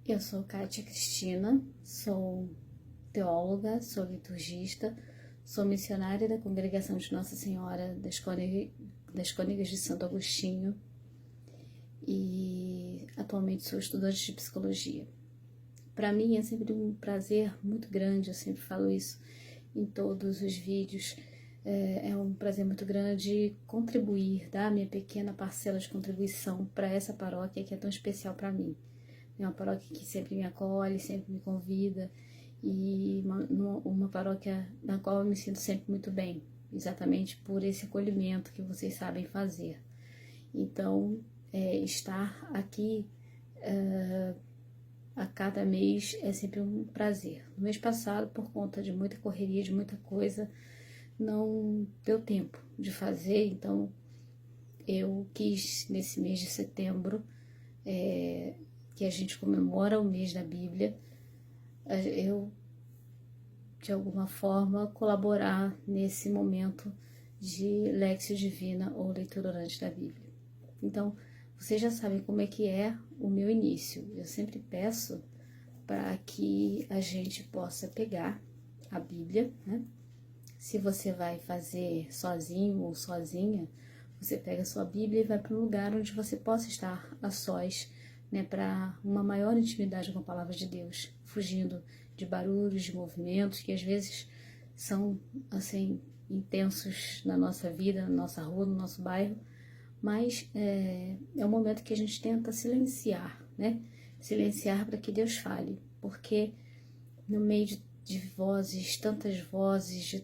Eu sou Kátia Cristina, sou teóloga, sou liturgista, sou missionária da Congregação de Nossa Senhora das Cônegas de Santo Agostinho e atualmente sou estudante de psicologia. Para mim é sempre um prazer muito grande, eu sempre falo isso em todos os vídeos, é um prazer muito grande contribuir, dar minha pequena parcela de contribuição para essa paróquia que é tão especial para mim. É uma paróquia que sempre me acolhe, sempre me convida e uma paróquia na qual eu me sinto sempre muito bem, exatamente por esse acolhimento que vocês sabem fazer. Então, estar aqui a cada mês é sempre um prazer. No mês passado, por conta de muita correria, de muita coisa, não deu tempo de fazer, então eu quis, nesse mês de setembro, que a gente comemora o mês da Bíblia, eu, de alguma forma, colaborar nesse momento de Léxio Divina ou leitura orante da Bíblia. Então, vocês já sabem como é que é o meu início. Eu sempre peço para que a gente possa pegar a Bíblia, né? Se você vai fazer sozinho ou sozinha, você pega a sua Bíblia e vai para um lugar onde você possa estar a sós, né, para uma maior intimidade com a palavra de Deus, fugindo de barulhos, de movimentos que às vezes são assim intensos na nossa vida, na nossa rua, no nosso bairro, mas é um momento que a gente tenta silenciar, né? Silenciar para que Deus fale, porque no meio de vozes, tantas vozes, de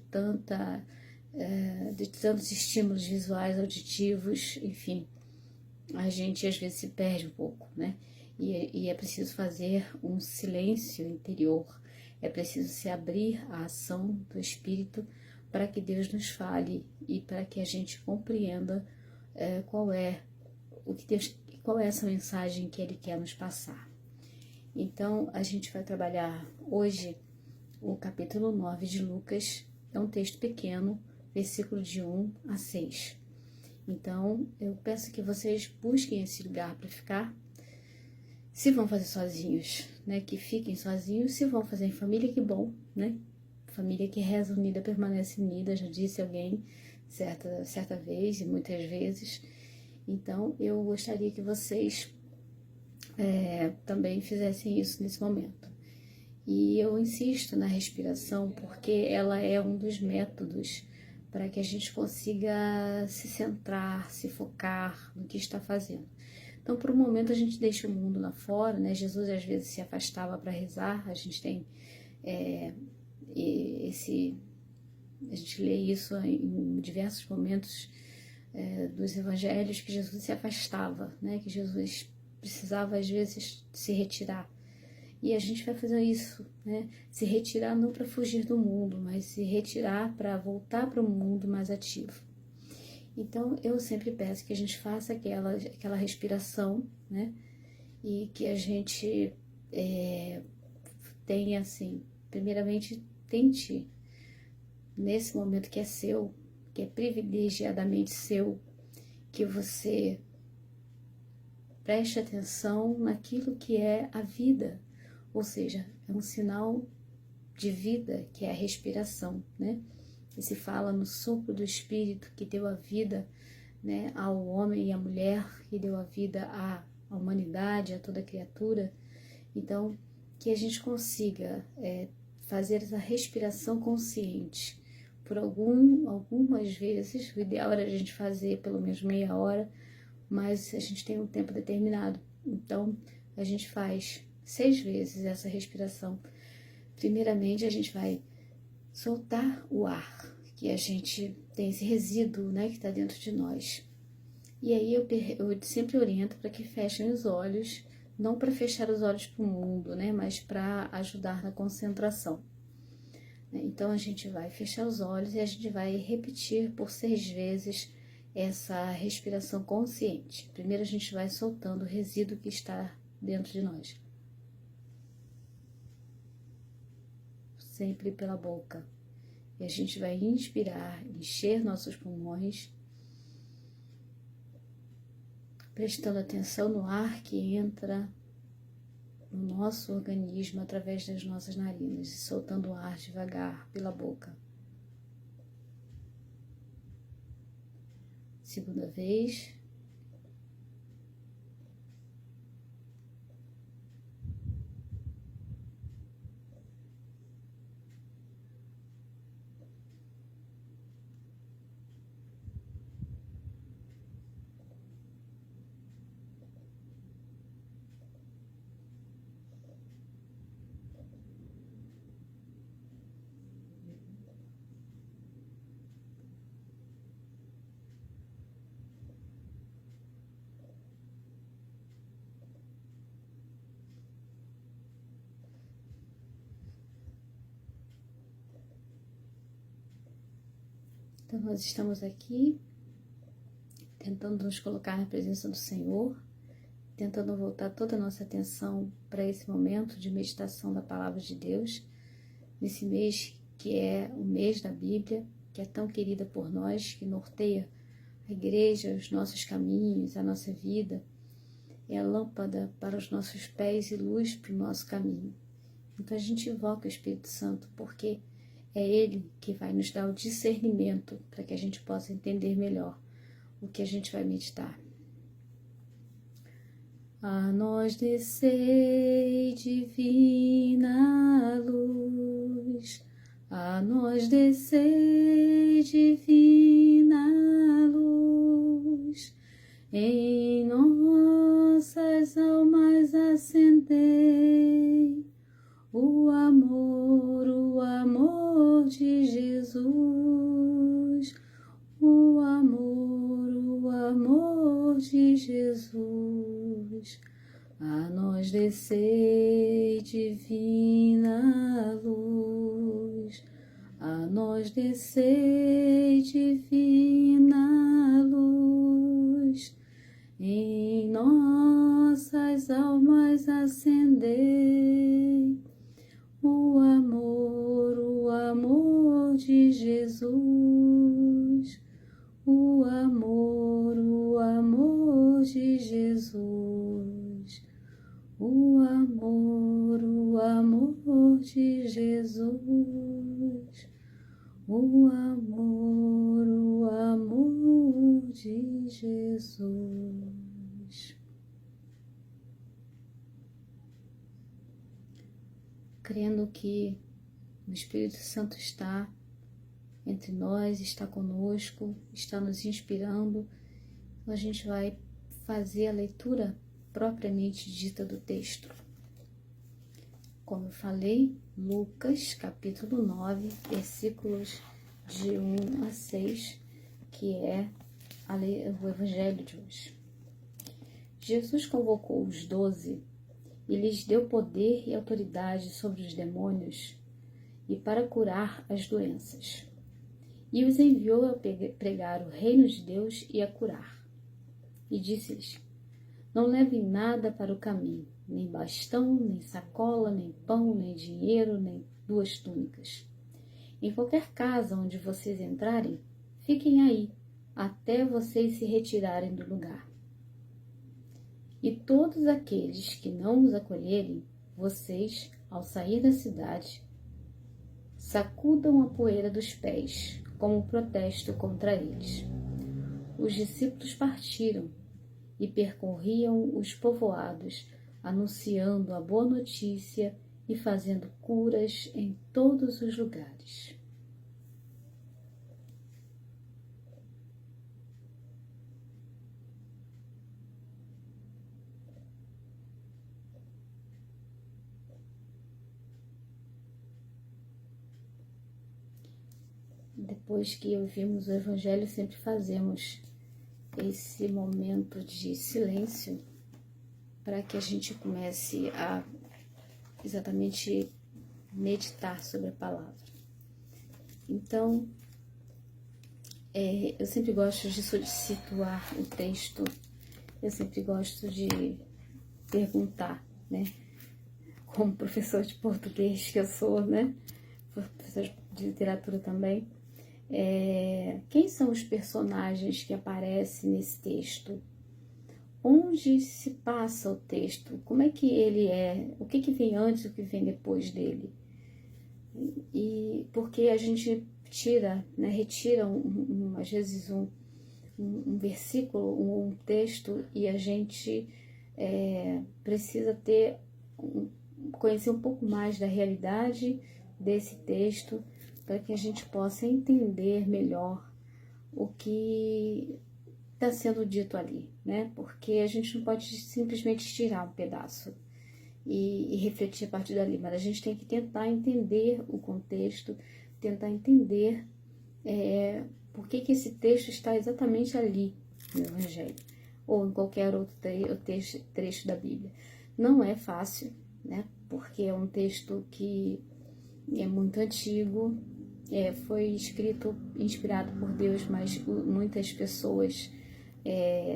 tantos estímulos visuais, auditivos, enfim, a gente às vezes se perde um pouco, né? E é preciso fazer um silêncio interior, é preciso se abrir à ação do Espírito para que Deus nos fale e para que a gente compreenda qual é essa mensagem que Ele quer nos passar. Então, a gente vai trabalhar hoje o capítulo 9 de Lucas, é um texto pequeno, versículo de 1 a 6. Então, eu peço que vocês busquem esse lugar para ficar. Se vão fazer sozinhos, né, que fiquem sozinhos. Se vão fazer em família, que bom, né? Família que reza unida permanece unida, já disse alguém certa vez e muitas vezes. Então, eu gostaria que vocês também fizessem isso nesse momento. E eu insisto na respiração porque ela é um dos métodos para que a gente consiga se centrar, se focar no que está fazendo. Então, por um momento, a gente deixa o mundo lá fora, né? Jesus, às vezes, se afastava para rezar. A gente tem a gente lê isso em diversos momentos dos evangelhos, que Jesus se afastava, né? Que Jesus precisava, às vezes, se retirar. E a gente vai fazer isso, né? Se retirar não para fugir do mundo, mas se retirar para voltar para o mundo mais ativo. Então, eu sempre peço que a gente faça aquela respiração, né? E que a gente tenha, assim, primeiramente, tente, nesse momento que é seu, que é privilegiadamente seu, que você preste atenção naquilo que é a vida, ou seja, é um sinal de vida, que é a respiração, né? E se fala no sopro do Espírito que deu a vida, né, ao homem e à mulher, que deu a vida à humanidade, a toda criatura. Então, que a gente consiga fazer essa respiração consciente. Por algumas vezes, o ideal era a gente fazer pelo menos meia hora, mas a gente tem um tempo determinado. Então, a gente faz 6 vezes essa respiração. Primeiramente, a gente vai soltar o ar, que a gente tem esse resíduo, né, que está dentro de nós. E aí eu sempre oriento para que fechem os olhos, não para fechar os olhos para o mundo, né, mas para ajudar na concentração. Então a gente vai fechar os olhos e a gente vai repetir por 6 vezes essa respiração consciente. Primeiro a gente vai soltando o resíduo que está dentro de nós. Sempre pela boca. E a gente vai inspirar, encher nossos pulmões, prestando atenção no ar que entra no nosso organismo através das nossas narinas e soltando o ar devagar pela boca. Segunda vez. Então, nós estamos aqui tentando nos colocar na presença do Senhor, tentando voltar toda a nossa atenção para esse momento de meditação da Palavra de Deus, nesse mês que é o mês da Bíblia, que é tão querida por nós, que norteia a igreja, os nossos caminhos, a nossa vida, é a lâmpada para os nossos pés e luz para o nosso caminho. Então a gente invoca o Espírito Santo, porque é Ele que vai nos dar o discernimento para que a gente possa entender melhor o que a gente vai meditar. A nós descei divina luz, a nós descei divina luz, em nossas almas acendei o amor de Jesus, o amor de Jesus. A nós descei divina luz, a nós descei divina luz, em nossas almas acendei o amor de Jesus, o amor de Jesus, o amor de Jesus, o amor de Jesus. Crendo que o Espírito Santo está entre nós, está conosco, está nos inspirando, a gente vai fazer a leitura propriamente dita do texto. Como eu falei, Lucas, capítulo 9, versículos de 1 a 6, que é o Evangelho de hoje. Jesus convocou os 12 e lhes deu poder e autoridade sobre os demônios e para curar as doenças. E os enviou a pregar o reino de Deus e a curar. E disse-lhes: não levem nada para o caminho, nem bastão, nem sacola, nem pão, nem dinheiro, nem 2 túnicas. Em qualquer casa onde vocês entrarem, fiquem aí, até vocês se retirarem do lugar. E todos aqueles que não os acolherem, vocês, ao sair da cidade, sacudam a poeira dos pés, como protesto contra eles. Os discípulos partiram e percorriam os povoados, anunciando a boa notícia e fazendo curas em todos os lugares. Depois que ouvimos o Evangelho, sempre fazemos esse momento de silêncio para que a gente comece a exatamente meditar sobre a palavra. Então, eu sempre gosto de situar o texto, eu sempre gosto de perguntar, né? Como professor de português que eu sou, né? Professor de literatura também. Quem são os personagens que aparecem nesse texto? onde se passa o texto, como é que ele é, o que vem antes e o que vem depois dele. E porque a gente tira, né, retira às vezes um versículo, um texto, e a gente precisa conhecer um pouco mais da realidade desse texto, para que a gente possa entender melhor o que está sendo dito ali, né? Porque a gente não pode simplesmente tirar um pedaço e refletir a partir dali, mas a gente tem que tentar entender o contexto, tentar entender por que esse texto está exatamente ali no Evangelho, ou em qualquer outro trecho da Bíblia. Não é fácil, né? Porque é um texto que é muito antigo, foi escrito, inspirado por Deus, mas muitas pessoas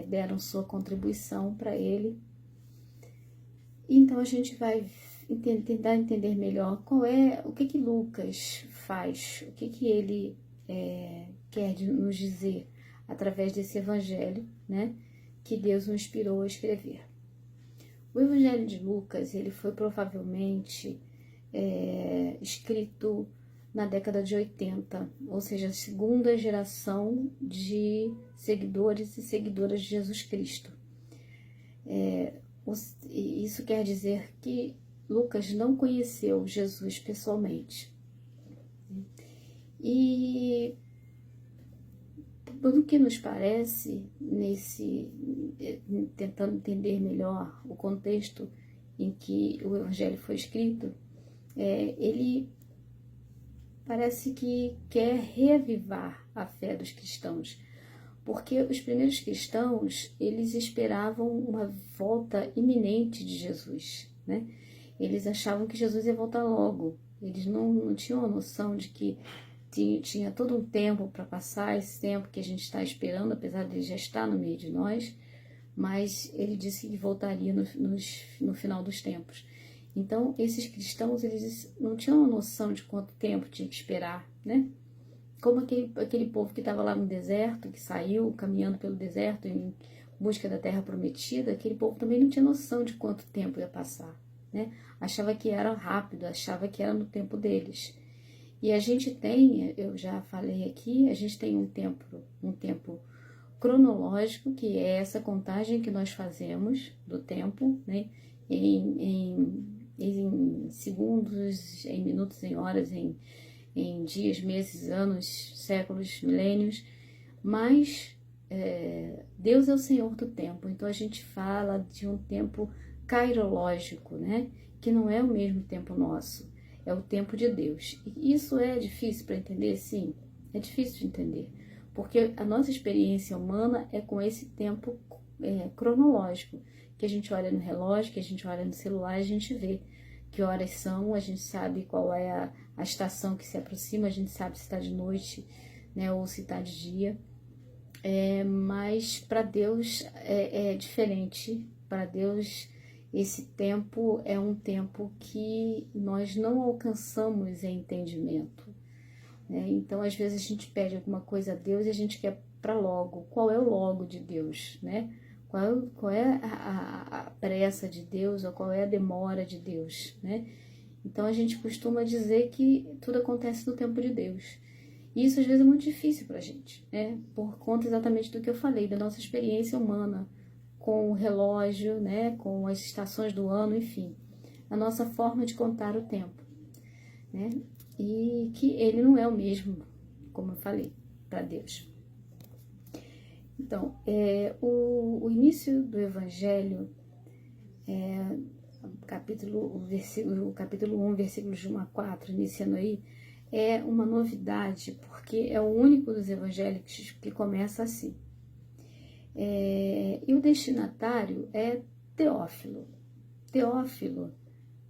deram sua contribuição para ele. Então a gente vai tentar entender melhor o que Lucas faz, o que ele quer nos dizer através desse evangelho, né, que Deus o inspirou a escrever. O evangelho de Lucas, ele foi provavelmente escrito na década de 80, ou seja, a segunda geração de seguidores e seguidoras de Jesus Cristo. Isso quer dizer que Lucas não conheceu Jesus pessoalmente. E pelo que nos parece, tentando entender melhor o contexto em que o Evangelho foi escrito, ele parece que quer reavivar a fé dos cristãos, porque os primeiros cristãos, eles esperavam uma volta iminente de Jesus, né? Eles achavam que Jesus ia voltar logo, eles não tinham a noção de que tinha todo um tempo para passar, esse tempo que a gente está esperando, apesar de ele já estar no meio de nós, mas ele disse que voltaria no final dos tempos. Então, esses cristãos, eles não tinham a noção de quanto tempo tinha que esperar, né? Como aquele povo que estava lá no deserto, que saiu caminhando pelo deserto em busca da terra prometida, aquele povo também não tinha noção de quanto tempo ia passar, né? Achava que era rápido, achava que era no tempo deles. E a gente tem, eu já falei aqui, a gente tem um tempo cronológico, que é essa contagem que nós fazemos do tempo, né? Em segundos, em minutos, em horas, em dias, meses, anos, séculos, milênios, mas Deus é o Senhor do tempo, então a gente fala de um tempo cairológico, né? Que não é o mesmo tempo nosso, é o tempo de Deus. E isso é difícil para entender? Sim, é difícil de entender, porque a nossa experiência humana é com esse tempo cronológico, que a gente olha no relógio, que a gente olha no celular, a gente vê que horas são, a gente sabe qual é a estação que se aproxima, a gente sabe se está de noite, né, ou se está de dia. Mas para Deus é diferente. Para Deus, esse tempo é um tempo que nós não alcançamos em entendimento, né? Então, às vezes, a gente pede alguma coisa a Deus e a gente quer para logo. Qual é o logo de Deus, né? Qual é a pressa de Deus, ou qual é a demora de Deus, né? Então, a gente costuma dizer que tudo acontece no tempo de Deus. E isso, às vezes, é muito difícil para a gente, né? Por conta exatamente do que eu falei, da nossa experiência humana com o relógio, né? Com as estações do ano, enfim. A nossa forma de contar o tempo, né? E que ele não é o mesmo, como eu falei, para Deus. Então, o início do Evangelho, capítulo 1, versículos de 1 a 4, iniciando aí, é uma novidade, porque é o único dos evangelhos que começa assim. E o destinatário é Teófilo. Teófilo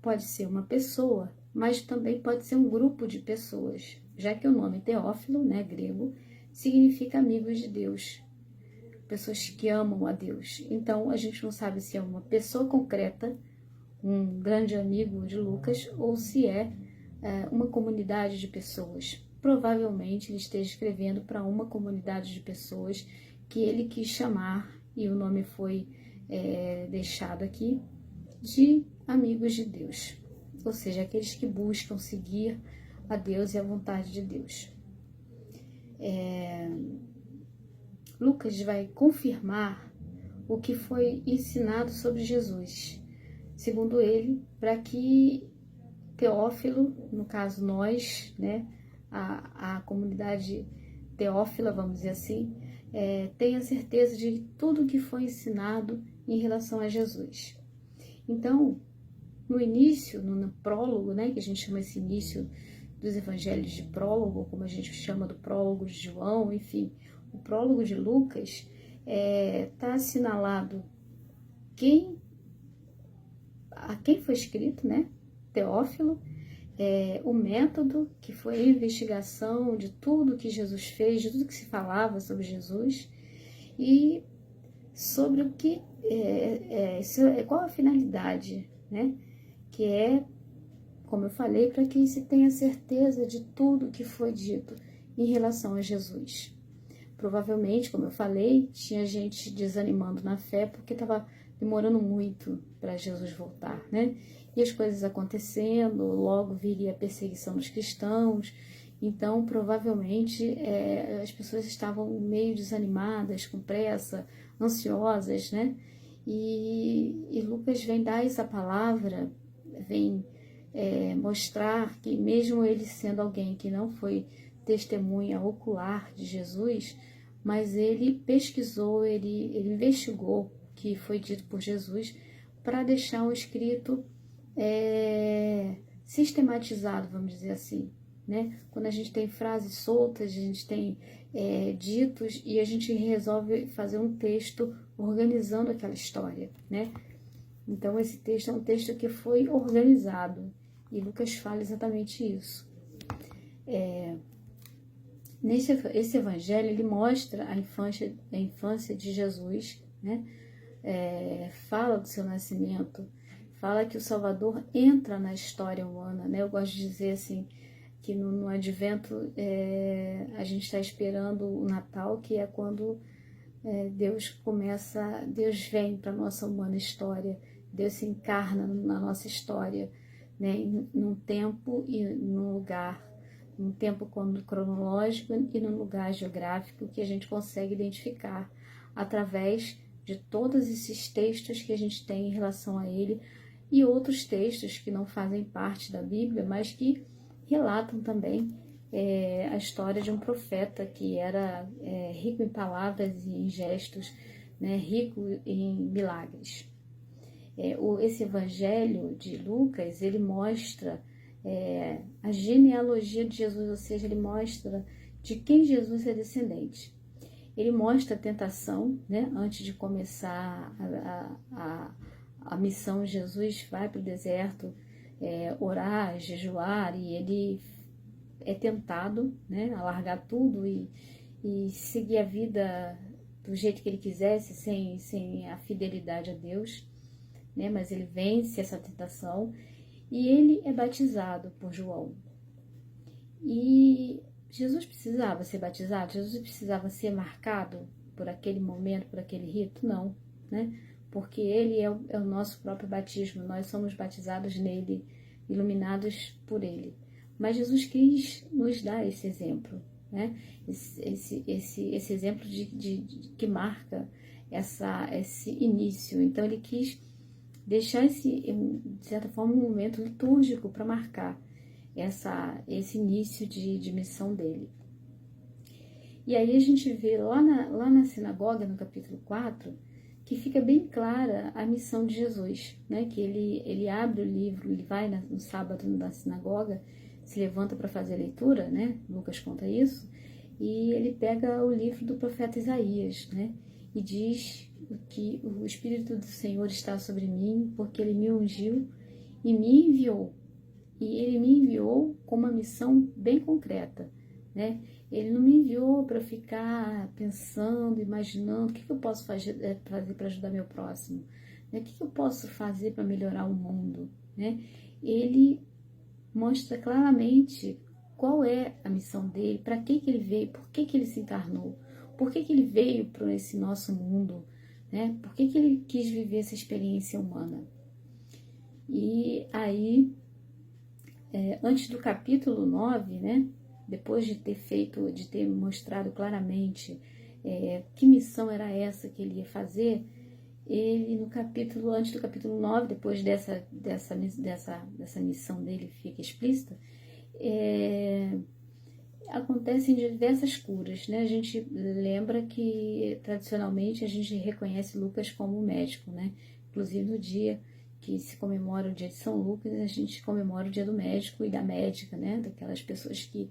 pode ser uma pessoa, mas também pode ser um grupo de pessoas, já que o nome Teófilo, né, grego, significa amigos de Deus, pessoas que amam a Deus. Então, a gente não sabe se é uma pessoa concreta, um grande amigo de Lucas, ou se é uma comunidade de pessoas. Provavelmente ele esteja escrevendo para uma comunidade de pessoas que ele quis chamar, e o nome foi deixado aqui, de amigos de Deus, ou seja, aqueles que buscam seguir a Deus e a vontade de Deus. Lucas vai confirmar o que foi ensinado sobre Jesus, segundo ele, para que Teófilo, no caso nós, né, a comunidade teófila, vamos dizer assim, tenha certeza de tudo que foi ensinado em relação a Jesus. Então, no início, no prólogo, né, que a gente chama esse início dos evangelhos de prólogo, como a gente chama do prólogo de João, enfim, o prólogo de Lucas, está assinalado a quem foi escrito, né, Teófilo, o método, que foi a investigação de tudo que Jesus fez, de tudo que se falava sobre Jesus, e sobre o que qual a finalidade, né? Que como eu falei, para que se tenha certeza de tudo que foi dito em relação a Jesus. Provavelmente, como eu falei, tinha gente desanimando na fé porque estava demorando muito para Jesus voltar, né? E as coisas acontecendo, logo viria a perseguição dos cristãos. Então, provavelmente, as pessoas estavam meio desanimadas, com pressa, ansiosas, né? E Lucas vem dar essa palavra, vem mostrar que mesmo ele sendo alguém que não foi testemunha ocular de Jesus, mas ele pesquisou, ele investigou o que foi dito por Jesus para deixar um escrito sistematizado, vamos dizer assim, né? Quando a gente tem frases soltas, a gente tem ditos e a gente resolve fazer um texto organizando aquela história, né? Então esse texto é um texto que foi organizado e Lucas fala exatamente isso. Esse evangelho ele mostra a infância de Jesus, né? Fala do seu nascimento, fala que o Salvador entra na história humana, né? Eu gosto de dizer assim, que no advento a gente está esperando o Natal, que é quando Deus vem para a nossa humana história, Deus se encarna na nossa história, né? Num tempo e num lugar, num tempo cronológico e num lugar geográfico que a gente consegue identificar através de todos esses textos que a gente tem em relação a ele e outros textos que não fazem parte da Bíblia, mas que relatam também a história de um profeta que era rico em palavras e em gestos, né, rico em milagres. Esse evangelho de Lucas, ele mostra a genealogia de Jesus, ou seja, ele mostra de quem Jesus é descendente. Ele mostra a tentação, né, antes de começar a missão. Jesus vai para o deserto orar, jejuar, e ele é tentado, né, a largar tudo e seguir a vida do jeito que ele quisesse, sem a fidelidade a Deus, né, mas ele vence essa tentação e ele é batizado por João. E Jesus precisava ser batizado? Jesus precisava ser marcado por aquele momento, por aquele rito? Não, né? Porque ele é o nosso próprio batismo, nós somos batizados nele, iluminados por ele. Mas Jesus quis nos dar esse exemplo, né? Esse exemplo que marca esse início. Então ele quis deixar de certa forma, um momento litúrgico para marcar esse início de missão dele. E aí a gente vê lá na sinagoga, no capítulo 4, que fica bem clara a missão de Jesus, né? Que ele abre o livro, ele vai no sábado na sinagoga, se levanta para fazer a leitura, né? Lucas conta isso, e ele pega o livro do profeta Isaías, né? E diz que o Espírito do Senhor está sobre mim, porque ele me ungiu e me enviou. E ele me enviou com uma missão bem concreta, né? Ele não me enviou para ficar pensando, imaginando o que eu posso fazer para ajudar meu próximo, né? O que eu posso fazer para melhorar o mundo, né? Ele mostra claramente qual é a missão dele, para que ele veio, por que ele se encarnou, por que ele veio para esse nosso mundo, né? Por que ele quis viver essa experiência humana? E aí, antes do capítulo 9, né? Depois de ter mostrado claramente que missão era essa que ele ia fazer, ele antes do capítulo 9, depois dessa missão dele fica explícita, acontecem diversas curas, né? A gente lembra que tradicionalmente a gente reconhece Lucas como médico, né? Inclusive no dia que se comemora o dia de São Lucas, a gente comemora o dia do médico e da médica, né? Daquelas pessoas que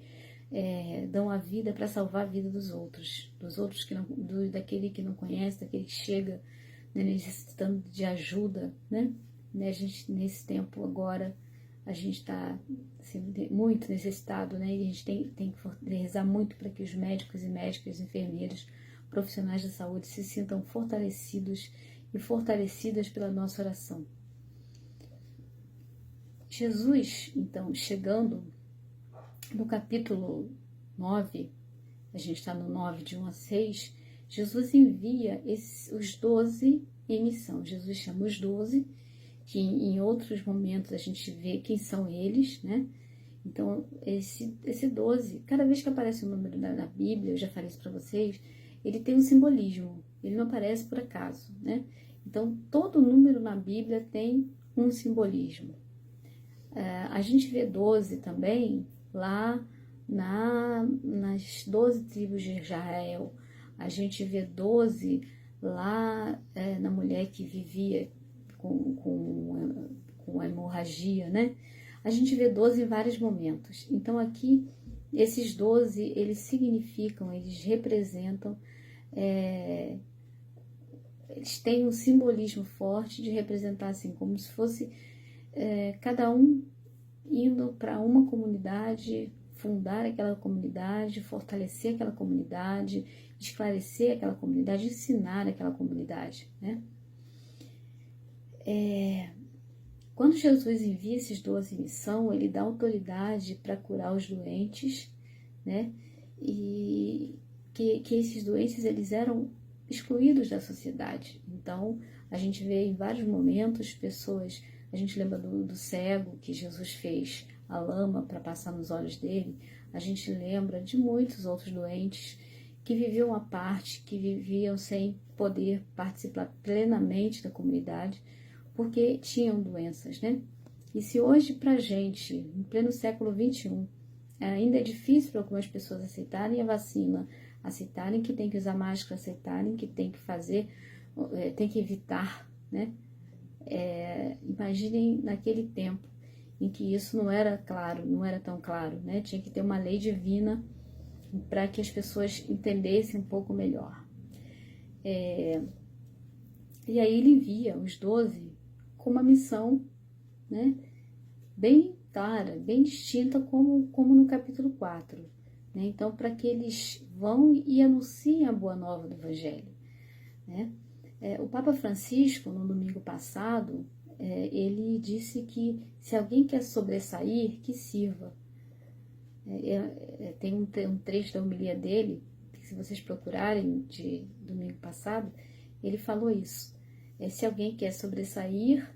dão a vida para salvar a vida dos outros que não, daquele que não conhece, daquele que chega, né, necessitando de ajuda, né? A gente, nesse tempo agora, a gente está assim, muito necessitado, né? E a gente tem que rezar muito para que os médicos e médicas, enfermeiros, profissionais da saúde se sintam fortalecidos e fortalecidas pela nossa oração. Jesus, então, chegando no capítulo 9, a gente está no 9, de 1 a 6, Jesus envia os 12 em missão. Jesus chama os 12, que em outros momentos a gente vê quem são eles, né? Então, esse 12, cada vez que aparece um número na Bíblia, eu já falei isso para vocês, ele tem um simbolismo, ele não aparece por acaso, né? Então, todo número na Bíblia tem um simbolismo. A gente vê 12 também lá nas 12 tribos de Israel. A gente vê 12 lá na mulher que vivia com a hemorragia, né? A gente vê 12 em vários momentos. Então aqui, esses 12, eles significam, eles representam, eles têm um simbolismo forte de representar assim, como se fosse cada um indo para uma comunidade, fundar aquela comunidade, fortalecer aquela comunidade, esclarecer aquela comunidade, ensinar aquela comunidade, né? Quando Jesus envia esses 12 em missão, ele dá autoridade para curar os doentes, né? E que esses doentes, eles eram excluídos da sociedade. Então, a gente vê em vários momentos pessoas, a gente lembra do cego que Jesus fez a lama para passar nos olhos dele, a gente lembra de muitos outros doentes que viviam à parte, que viviam sem poder participar plenamente da comunidade, porque tinham doenças, né? E se hoje pra gente, em pleno século XXI, ainda é difícil para algumas pessoas aceitarem a vacina, aceitarem que tem que usar máscara, aceitarem que tem que fazer, tem que evitar, né? Imaginem naquele tempo em que isso não era claro, não era tão claro, né? Tinha que ter uma lei divina para que as pessoas entendessem um pouco melhor. E aí ele envia os 12 com uma missão, né, bem clara, bem distinta, como no capítulo 4. Né? Então, para que eles vão e anunciem a boa nova do Evangelho. Né? O Papa Francisco, no domingo passado, ele disse que se alguém quer sobressair, que sirva. Tem um trecho da homilia dele, que se vocês procurarem de domingo passado, ele falou isso. Se alguém quer sobressair,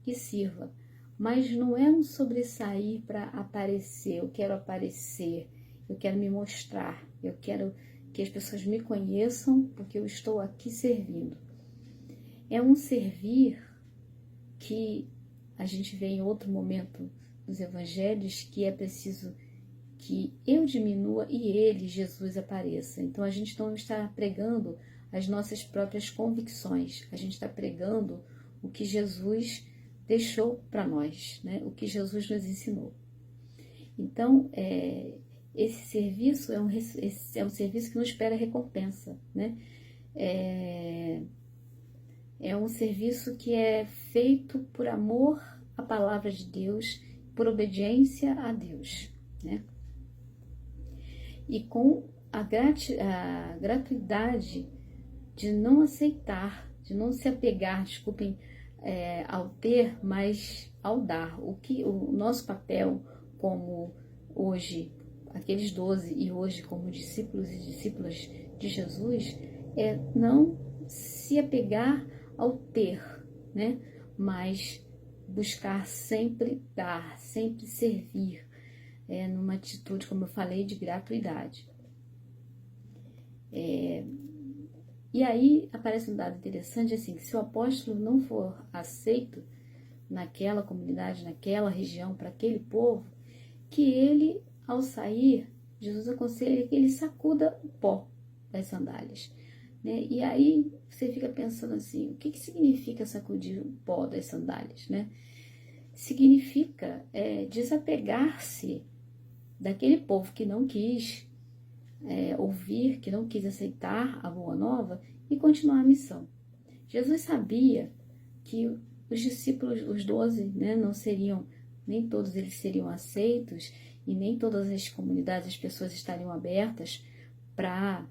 que sirva. Mas não é um sobressair para aparecer, eu quero aparecer, eu quero me mostrar, eu quero que as pessoas me conheçam porque eu estou aqui servindo. É um servir que a gente vê em outro momento dos evangelhos, que é preciso que eu diminua e ele, Jesus, apareça. Então a gente não está pregando as nossas próprias convicções, a gente está pregando o que Jesus deixou para nós, né? O que Jesus nos ensinou. Então, esse serviço é um serviço que não espera recompensa, né? É um serviço que é feito por amor à palavra de Deus, por obediência a Deus, né? E com a gratuidade de não aceitar, de não se apegar, desculpem, ao ter, mas ao dar. O nosso papel como hoje, aqueles 12 e hoje como discípulos e discípulas de Jesus, é não se apegar ao ter, né? Mas buscar sempre dar, sempre servir, numa atitude, como eu falei, de gratuidade. E aí aparece um dado interessante, assim, que se o apóstolo não for aceito naquela comunidade, naquela região, para aquele povo, que ele, ao sair, Jesus aconselha que ele sacuda o pó das sandálias, né? E aí você fica pensando assim, o que significa sacudir o pó das sandálias, né? Significa desapegar-se daquele povo que não quis ouvir, que não quis aceitar a boa nova e continuar a missão. Jesus sabia que os discípulos, os 12, né, não seriam, nem todos eles seriam aceitos e nem todas as comunidades, as pessoas estariam abertas para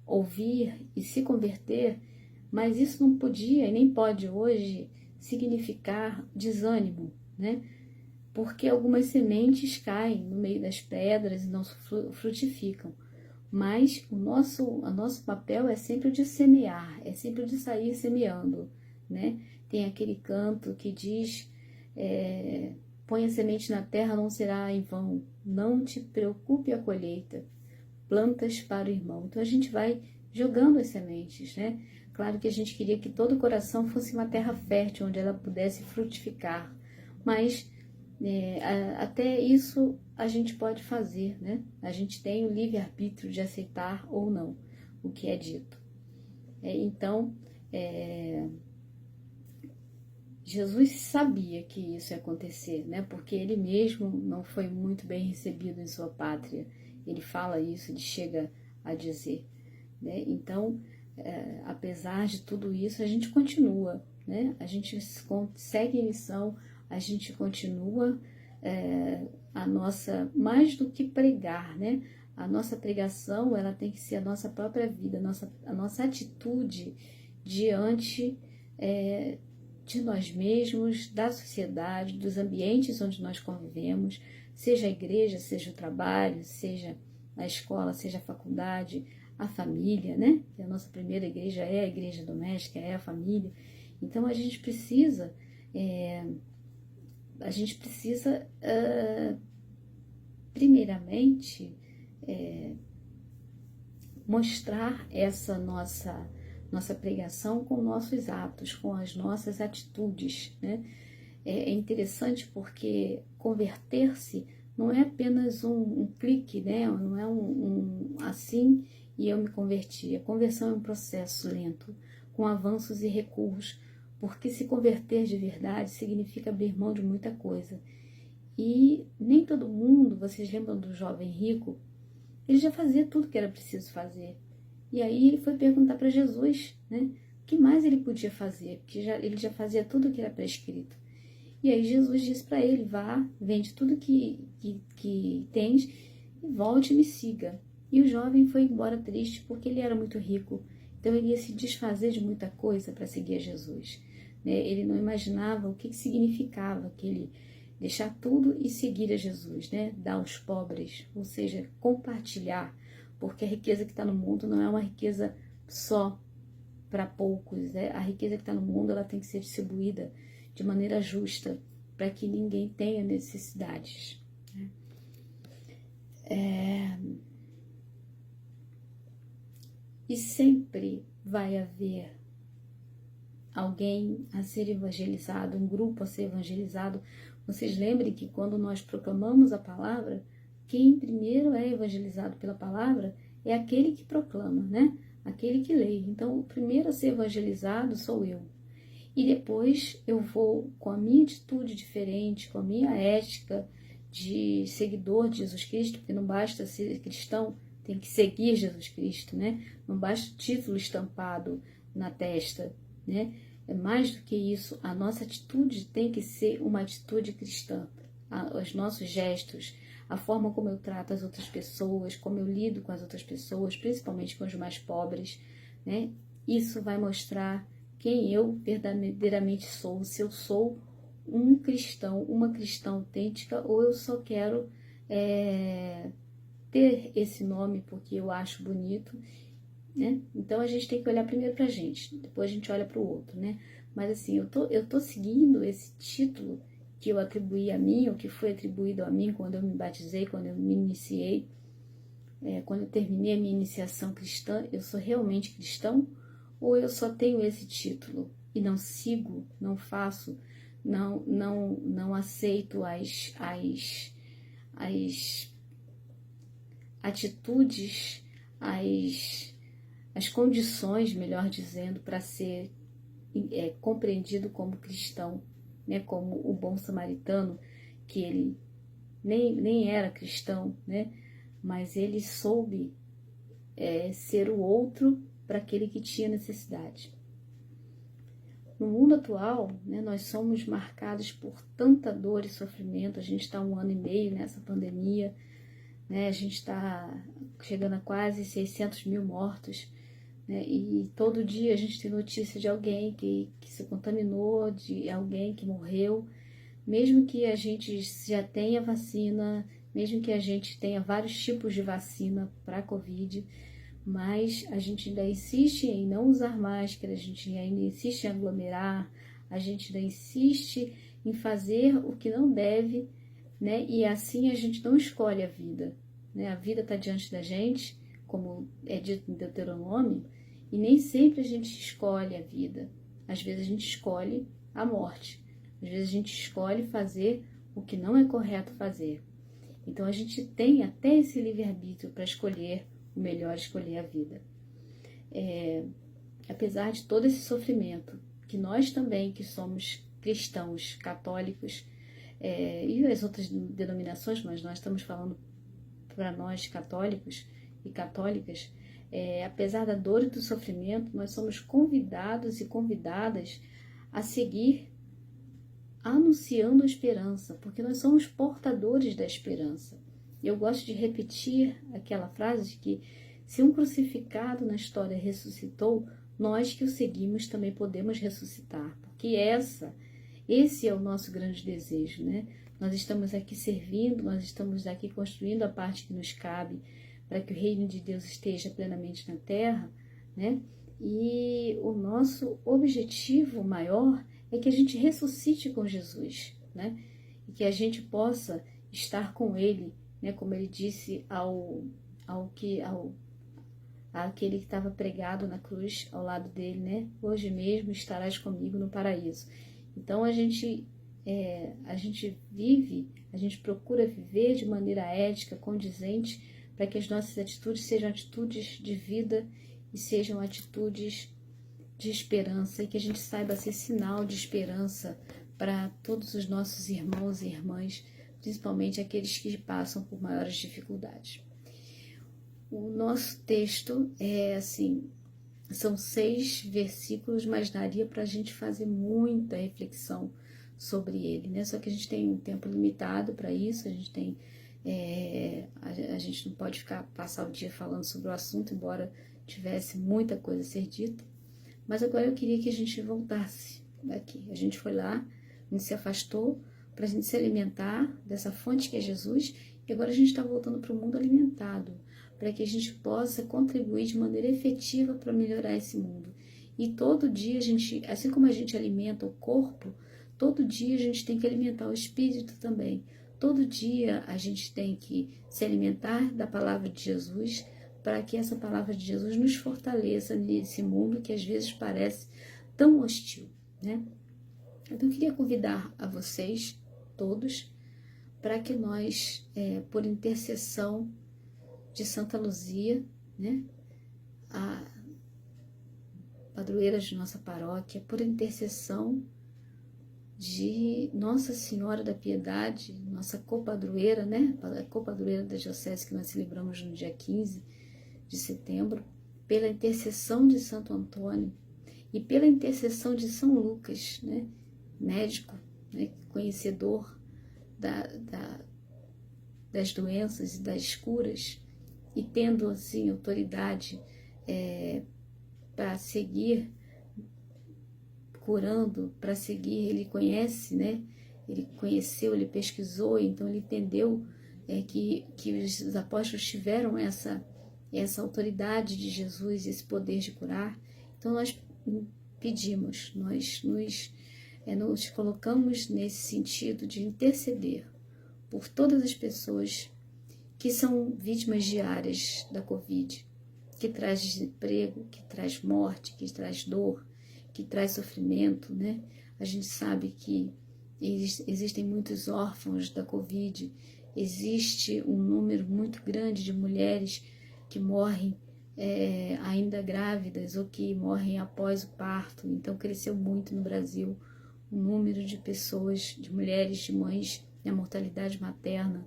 ouvir e se converter, mas isso não podia e nem pode hoje significar desânimo, né? Porque algumas sementes caem no meio das pedras e não frutificam. Mas o nosso papel é sempre o de semear, é sempre o de sair semeando, né? Tem aquele canto que diz, põe a semente na terra, não será em vão, não te preocupe a colheita, plantas para o irmão. Então a gente vai jogando as sementes, né? Claro que a gente queria que todo o coração fosse uma terra fértil, onde ela pudesse frutificar, mas até isso a gente pode fazer, né? A gente tem o livre-arbítrio de aceitar ou não o que é dito. Então, Jesus sabia que isso ia acontecer, né? Porque ele mesmo não foi muito bem recebido em sua pátria. Ele fala isso, ele chega a dizer, né? Então, apesar de tudo isso, a gente continua, né? A gente segue em missão, a gente continua a nossa, mais do que pregar, né? A nossa pregação, ela tem que ser a nossa própria vida, a nossa atitude diante de nós mesmos, da sociedade, dos ambientes onde nós convivemos, seja a igreja, seja o trabalho, seja a escola, seja a faculdade, a família, né? Que a nossa primeira igreja é a igreja doméstica, é a família. Então a gente precisa primeiramente mostrar essa nossa pregação com nossos atos, com as nossas atitudes, né? É interessante porque converter-se não é apenas um clique, né? Não é assim e eu me converti. A conversão é um processo lento, com avanços e recuos, porque se converter de verdade significa abrir mão de muita coisa. E nem todo mundo, vocês lembram do jovem rico? Ele já fazia tudo que era preciso fazer. E aí ele foi perguntar para Jesus, né? O que mais ele podia fazer? Porque ele já fazia tudo o que era prescrito. E aí Jesus disse para ele, vá, vende tudo que tens e volte e me siga. E o jovem foi embora triste porque ele era muito rico. Então ele ia se desfazer de muita coisa para seguir a Jesus, né? Ele não imaginava o que significava aquele deixar tudo e seguir a Jesus, né? Dar aos pobres, ou seja, compartilhar, porque a riqueza que está no mundo não é uma riqueza só para poucos, né? A riqueza que está no mundo, ela tem que ser distribuída de maneira justa, para que ninguém tenha necessidades, né? E sempre vai haver alguém a ser evangelizado, um grupo a ser evangelizado. Vocês lembrem que quando nós proclamamos a palavra, quem primeiro é evangelizado pela palavra é aquele que proclama, né? Aquele que lê. Então, o primeiro a ser evangelizado sou eu. E depois eu vou, com a minha atitude diferente, com a minha ética de seguidor de Jesus Cristo, porque não basta ser cristão, tem que seguir Jesus Cristo, né? Não basta o título estampado na testa, né? É mais do que isso, a nossa atitude tem que ser uma atitude cristã. Os nossos gestos, a forma como eu trato as outras pessoas, como eu lido com as outras pessoas, principalmente com os mais pobres, né? Isso vai mostrar quem eu verdadeiramente sou, se eu sou um cristão, uma cristã autêntica, ou eu só quero ter esse nome porque eu acho bonito né? Então a gente tem que olhar primeiro pra gente, depois a gente olha pro outro, né? Mas assim, eu tô seguindo esse título que eu atribuí a mim, ou que foi atribuído a mim quando eu me batizei, quando eu me iniciei, quando eu terminei a minha iniciação cristã. Eu sou realmente cristão? Ou eu só tenho esse título e não sigo, não faço, não aceito as atitudes, as condições, melhor dizendo, para ser compreendido como cristão, né? Como o bom samaritano, que ele nem era cristão, né? Mas ele soube ser o outro para aquele que tinha necessidade. No mundo atual, né, nós somos marcados por tanta dor e sofrimento. A gente está 1 ano e meio nessa pandemia, né? A gente está chegando a quase 600 mil mortos, né? E todo dia a gente tem notícia de alguém que se contaminou, de alguém que morreu. Mesmo que a gente já tenha vacina, mesmo que a gente tenha vários tipos de vacina para a Covid, mas a gente ainda insiste em não usar máscara, a gente ainda insiste em aglomerar, a gente ainda insiste em fazer o que não deve, né? E assim a gente não escolhe a vida, né? A vida está diante da gente, como é dito em Deuteronômio, e nem sempre a gente escolhe a vida. Às vezes a gente escolhe a morte, às vezes a gente escolhe fazer o que não é correto fazer. Então a gente tem até esse livre-arbítrio para escolher o melhor, escolher a vida. Apesar de todo esse sofrimento, que nós também, que somos cristãos, católicos, e as outras denominações, mas nós estamos falando para nós católicos e católicas, apesar da dor e do sofrimento, nós somos convidados e convidadas a seguir anunciando a esperança, porque nós somos portadores da esperança. Eu gosto de repetir aquela frase de que se um crucificado na história ressuscitou, nós que o seguimos também podemos ressuscitar, porque esse é o nosso grande desejo, né? Nós estamos aqui servindo, nós estamos aqui construindo a parte que nos cabe para que o reino de Deus esteja plenamente na terra, né? E o nosso objetivo maior é que a gente ressuscite com Jesus, né? E que a gente possa estar com Ele, né? Como Ele disse àquele que estava pregado na cruz ao lado dele, né? Hoje mesmo estarás comigo no paraíso. Então a gente procura viver de maneira ética, condizente, para que as nossas atitudes sejam atitudes de vida e sejam atitudes de esperança, e que a gente saiba ser sinal de esperança para todos os nossos irmãos e irmãs, principalmente aqueles que passam por maiores dificuldades. O nosso texto são 6 versículos, mas daria para a gente fazer muita reflexão sobre ele, né? Só que a gente tem um tempo limitado para isso, a gente não pode passar o dia falando sobre o assunto, embora tivesse muita coisa a ser dita. Mas agora eu queria que a gente voltasse daqui. A gente foi lá, a gente se afastou para a gente se alimentar dessa fonte que é Jesus, e agora a gente está voltando para o mundo alimentado, para que a gente possa contribuir de maneira efetiva para melhorar esse mundo. E todo dia assim como a gente alimenta o corpo, todo dia a gente tem que alimentar o espírito também. Todo dia a gente tem que se alimentar da palavra de Jesus, para que essa palavra de Jesus nos fortaleça nesse mundo que às vezes parece tão hostil, né? Então eu queria convidar a vocês todos para que nós, por intercessão de Santa Luzia, né, a padroeira de nossa paróquia, por intercessão de Nossa Senhora da Piedade, nossa copadroeira, né, a copadroeira da Diocese que nós celebramos no dia 15 de setembro, pela intercessão de Santo Antônio e pela intercessão de São Lucas, né, médico, né, conhecedor das doenças e das curas, e tendo assim autoridade para seguir curando, para seguir, ele conhece, né? Ele conheceu, ele pesquisou, então ele entendeu que os apóstolos tiveram essa essa autoridade de Jesus, esse poder de curar. Então nós pedimos, nós nos colocamos nesse sentido de interceder por todas as pessoas que são vítimas diárias da Covid, que traz desemprego, que traz morte, que traz dor, que traz sofrimento, né? A gente sabe que existem muitos órfãos da Covid, existe um número muito grande de mulheres que morrem ainda grávidas ou que morrem após o parto. Então cresceu muito no Brasil o número de pessoas, de mulheres, de mães, a mortalidade materna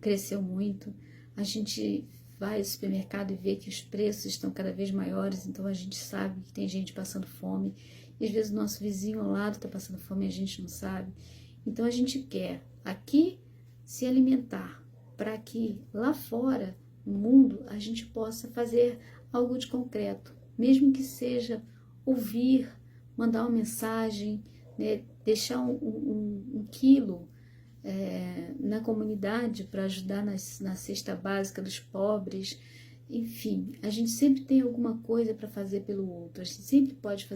cresceu muito. A gente vai ao supermercado e vê que os preços estão cada vez maiores, então a gente sabe que tem gente passando fome, e às vezes o nosso vizinho ao lado está passando fome e a gente não sabe. Então a gente quer aqui se alimentar para que lá fora, no mundo, a gente possa fazer algo de concreto, mesmo que seja ouvir, mandar uma mensagem, né, deixar um quilo na comunidade para ajudar na cesta básica dos pobres. Enfim, a gente sempre tem alguma coisa para fazer pelo outro, a gente sempre pode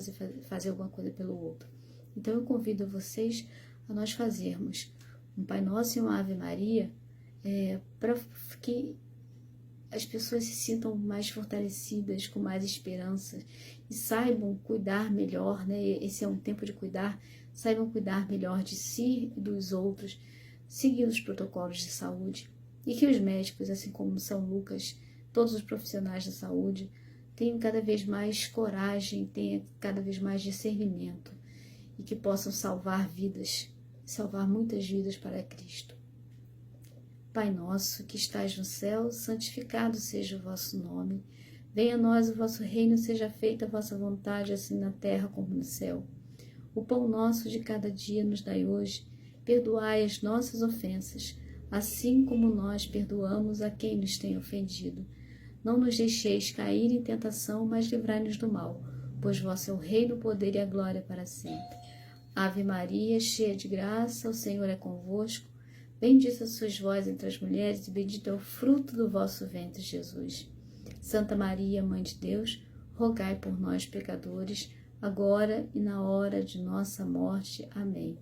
fazer alguma coisa pelo outro. Então eu convido vocês a nós fazermos um Pai Nosso e uma Ave Maria para que as pessoas se sintam mais fortalecidas, com mais esperança e saibam cuidar melhor, né? Esse é um tempo de cuidar, saibam cuidar melhor de si e dos outros, seguir os protocolos de saúde, e que os médicos, assim como São Lucas, todos os profissionais da saúde, tenham cada vez mais coragem, tenham cada vez mais discernimento, e que possam salvar vidas, salvar muitas vidas para Cristo. Pai nosso, que estais no céu, santificado seja o vosso nome. Venha a nós o vosso reino, seja feita a vossa vontade, assim na terra como no céu. O pão nosso de cada dia nos dai hoje. Perdoai as nossas ofensas, assim como nós perdoamos a quem nos tem ofendido. Não nos deixeis cair em tentação, mas livrai-nos do mal, pois vosso é o reino, o poder e a glória para sempre. Ave Maria, cheia de graça, o Senhor é convosco. Bendita sois vós entre as mulheres, e bendito é o fruto do vosso ventre, Jesus. Santa Maria, Mãe de Deus, rogai por nós, pecadores, agora e na hora de nossa morte. Amém.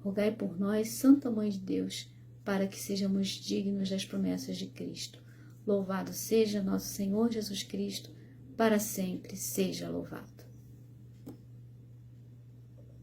Rogai por nós, Santa Mãe de Deus, para que sejamos dignos das promessas de Cristo. Louvado seja nosso Senhor Jesus Cristo, para sempre seja louvado.